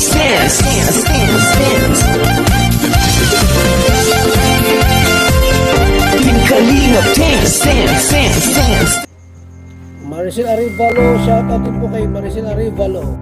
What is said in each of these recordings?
Sense. Team Kalingap Sense. Maricel Arevalo, shoutout din po kay Maricel Arevalo.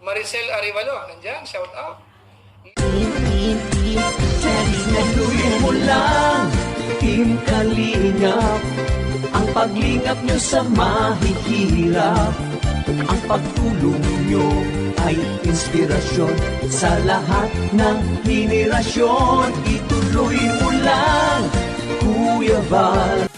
Maricel Arevalo, nandyan, shout out. Tuloy mo lang, Team Kalingap. Ang paglingap nyo sa mahihirap, ang pagtulong nyo ay inspirasyon sa lahat ng henerasyon. Ituloy mo lang, Kuya Val.